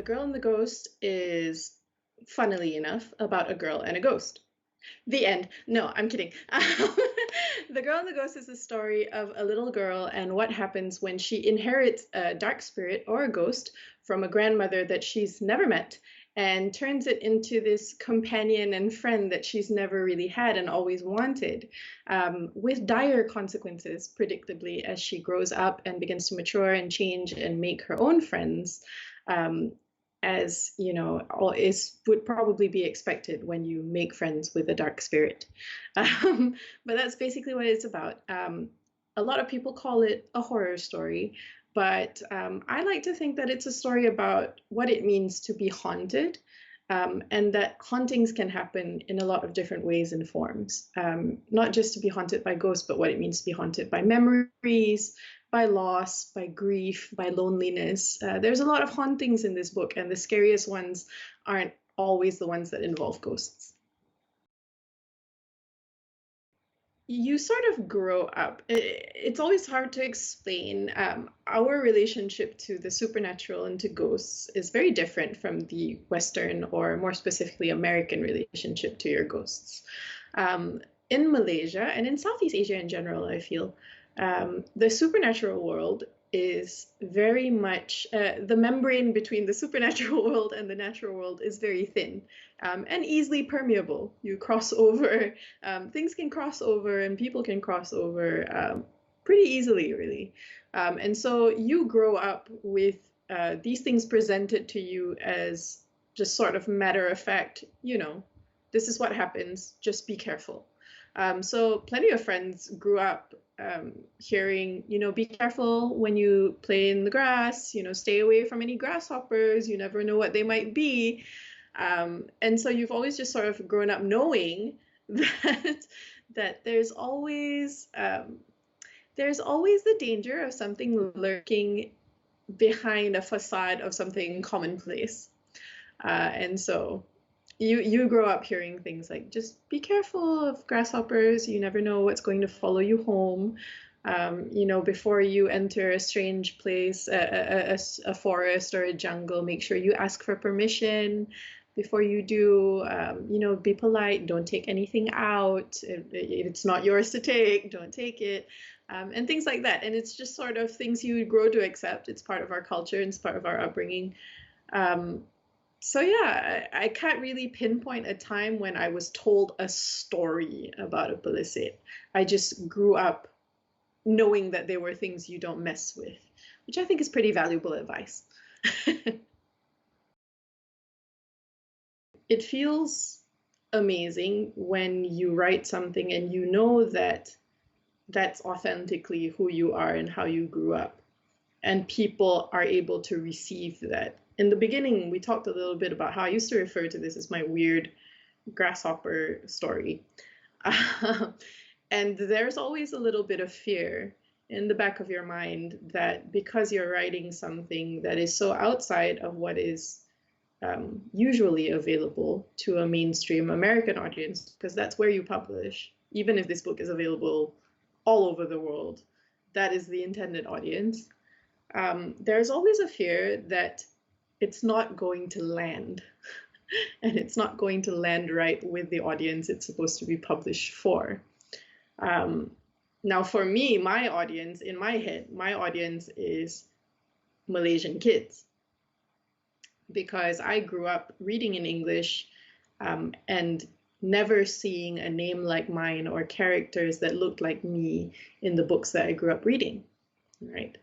The Girl and the Ghost is, funnily enough, about a girl and a ghost. The end. No, I'm kidding. The Girl and the Ghost is the story of a little girl and what happens when she inherits a dark spirit or a ghost from a grandmother that she's never met and turns it into this companion and friend that she's never really had and always wanted, with dire consequences, predictably, as she grows up and begins to mature and change and make her own friends. As you know, would probably be expected when you make friends with a dark spirit. But that's basically what it's about. A lot of people call it a horror story, but I like to think that it's a story about what it means to be haunted, and that hauntings can happen in a lot of different ways and forms. Not just to be haunted by ghosts, but what it means to be haunted by memories, by loss, by grief, by loneliness. There's a lot of hauntings in this book, and the scariest ones aren't always the ones that involve ghosts. You sort of grow up. It's always hard to explain. Our relationship to the supernatural and to ghosts is very different from the Western, or more specifically American, relationship to your ghosts. In Malaysia and in Southeast Asia in general, I feel, the supernatural world is very much, the membrane between the supernatural world and the natural world is very thin, and easily permeable. You cross over, things can cross over and people can cross over pretty easily, really. And so you grow up with these things presented to you as just sort of matter of fact, this is what happens, just be careful. So plenty of friends grew up hearing, be careful when you play in the grass, stay away from any grasshoppers, you never know what they might be. And so you've always just sort of grown up knowing that there's always the danger of something lurking behind a facade of something commonplace. And so you grow up hearing things like, just be careful of grasshoppers, you never know what's going to follow you home. Before you enter a strange place, a forest or a jungle, make sure you ask for permission before you do. Be polite, don't take anything out. If it's not yours to take, don't take it. And things like that. And it's just sort of things you grow to accept. It's part of our culture and it's part of our upbringing. So yeah, I can't really pinpoint a time when I was told a story about a pelesit. I just grew up knowing that there were things you don't mess with, which I think is pretty valuable advice. It feels amazing when you write something and you know that that's authentically who you are and how you grew up, and people are able to receive that. In the beginning, we talked a little bit about how I used to refer to this as my weird grasshopper story. And there's always a little bit of fear in the back of your mind that because you're writing something that is so outside of what is usually available to a mainstream American audience, because that's where you publish, even if this book is available all over the world, that is the intended audience. There's always a fear that it's not going to land, and it's not going to land right with the audience it's supposed to be published for. Now, for me, my audience, in my head, my audience is Malaysian kids, because I grew up reading in English and never seeing a name like mine or characters that looked like me in the books that I grew up reading, right?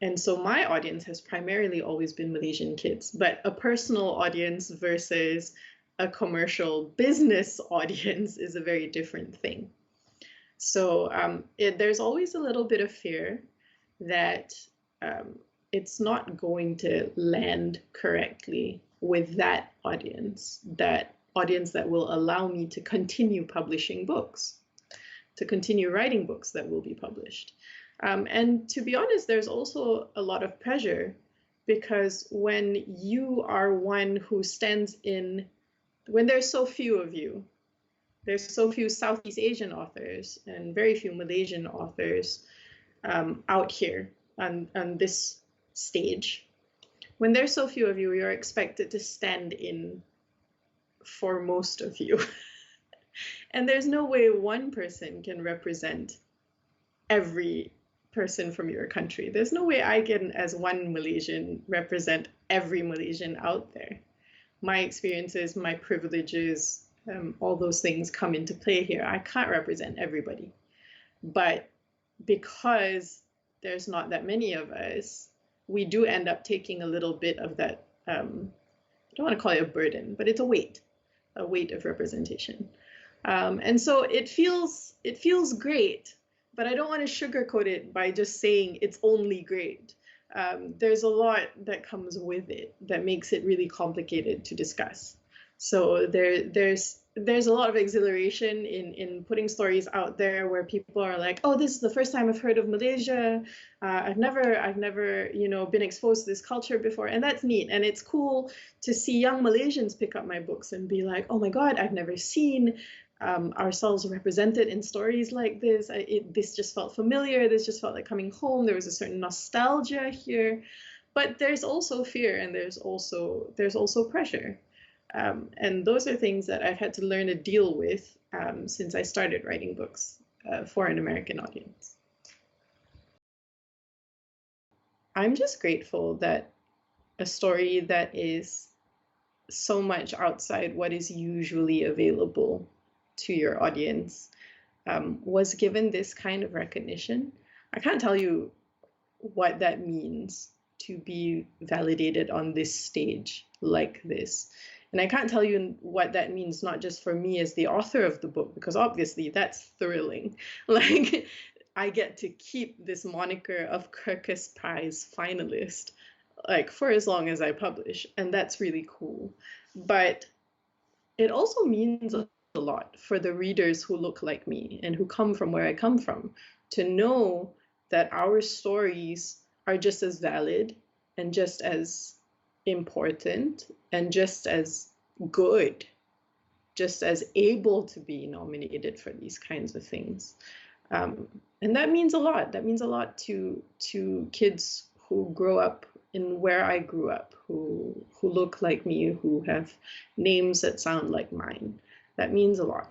And so my audience has primarily always been Malaysian kids, but a personal audience versus a commercial business audience is a very different thing. So there's always a little bit of fear that it's not going to land correctly with that audience that will allow me to continue publishing books, to continue writing books that will be published. And to be honest, there's also a lot of pressure, because when you are one who stands in, when there's so few of you, there's so few Southeast Asian authors and very few Malaysian authors out here on this stage. when there's so few of you, you're expected to stand in for most of you. And there's no way one person can represent every person from your country. There's no way I can, as one Malaysian, represent every Malaysian out there. My experiences, my privileges, all those things come into play here. I can't represent everybody. But because there's not that many of us, we do end up taking a little bit of that, I don't want to call it a burden, but it's a weight of representation. And so it feels great, but I don't want to sugarcoat it by just saying it's only great. There's a lot that comes with it that makes it really complicated to discuss. So there's a lot of exhilaration in putting stories out there where people are like, oh, this is the first time I've heard of Malaysia. I've never been exposed to this culture before, and that's neat. And it's cool to see young Malaysians pick up my books and be like, oh my God, I've never seen ourselves represented in stories like this. This just felt familiar. This just felt like coming home. There was a certain nostalgia here, but there's also fear, and there's also pressure. And those are things that I've had to learn to deal with since I started writing books for an American audience. I'm just grateful that a story that is so much outside what is usually available to your audience was given this kind of recognition. I can't tell you what that means to be validated on this stage like this. And I can't tell you what that means, not just for me as the author of the book, because obviously that's thrilling. Like, I get to keep this moniker of Kirkus Prize finalist, like, for as long as I publish, and that's really cool. But it also means a lot for the readers who look like me and who come from where I come from, to know that our stories are just as valid and just as important and just as good, just as able to be nominated for these kinds of things. And that means a lot. That means a lot to kids who grow up in where I grew up, who look like me, who have names that sound like mine. That means a lot.